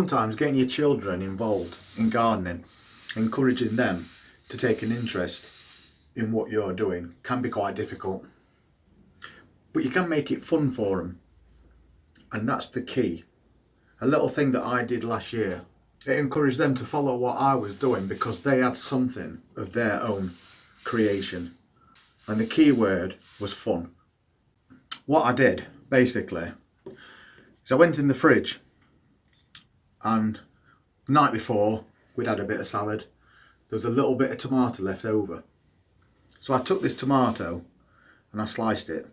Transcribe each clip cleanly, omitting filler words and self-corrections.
sometimes getting your children involved in gardening, encouraging them to take an interest in what you're doing can be quite difficult. But you can make it fun for them, and that's the key. A little thing that I did last year, it encouraged them to follow what I was doing because they had something of their own creation. And the key word was fun. What I did basically is I went in the fridge, and the night before we'd had a bit of salad. There was a little bit of tomato left over. So I took this tomato and I sliced it.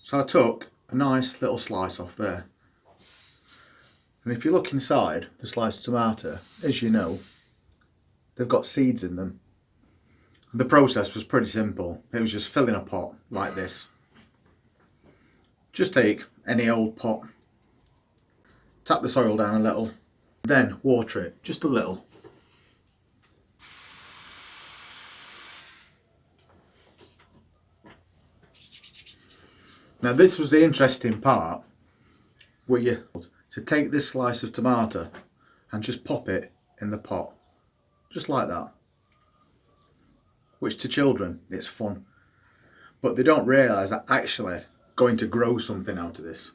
So I took a nice little slice off there. And if you look inside the sliced tomato, as you know, they've got seeds in them. The process was pretty simple. It was just filling a pot like this. Just take any old pot, tap the soil down a little, then water it just a little. Now this was the interesting part, where you to take this slice of tomato and just pop it in the pot, just like that. Which to children, it's fun. But they don't realise that actually going to grow something out of this.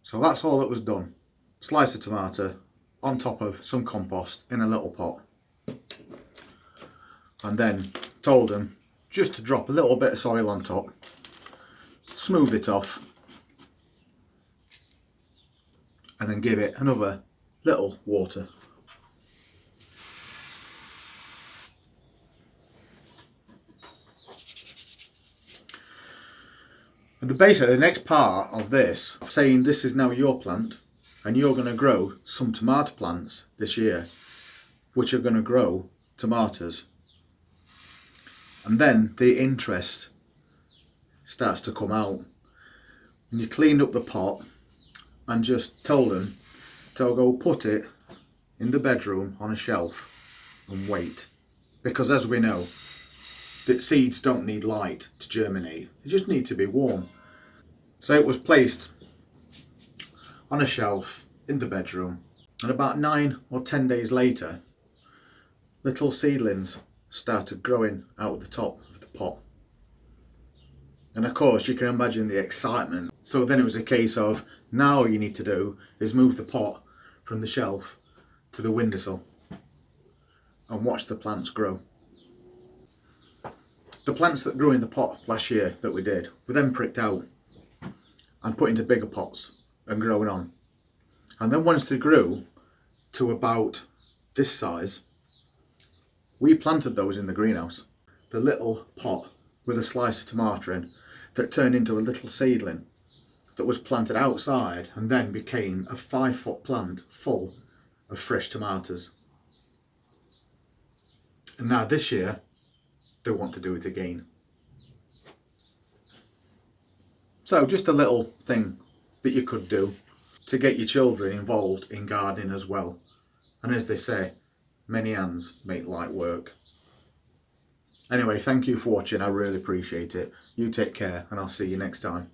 So that's all that was done. Slice of tomato on top of some compost in a little pot. And then told them just to drop a little bit of soil on top, smooth it off, and then give it another little water. And basically the next part of this, saying this is now your plant and you're going to grow some tomato plants this year which are going to grow tomatoes. And then the interest starts to come out. And you cleaned up the pot and just told them to go put it in the bedroom on a shelf and wait. Because as we know, that seeds don't need light to germinate, they just need to be warm. So it was placed on a shelf in the bedroom, and about 9 or 10 days later, little seedlings started growing out of the top of the pot. And of course you can imagine the excitement. So then it was a case of, now all you need to do is move the pot from the shelf to the windowsill and watch the plants grow. The plants that grew in the pot last year that we did were then pricked out and put into bigger pots and grown on. And then once they grew to about this size, we planted those in the greenhouse. The little pot with a slice of tomato in that turned into a little seedling that was planted outside and then became a 5-foot plant full of fresh tomatoes. And now this year, they want to do it again. So just a little thing that you could do to get your children involved in gardening as well. And as they say, many hands make light work. Anyway, thank you for watching, I really appreciate it. You take care and I'll see you next time.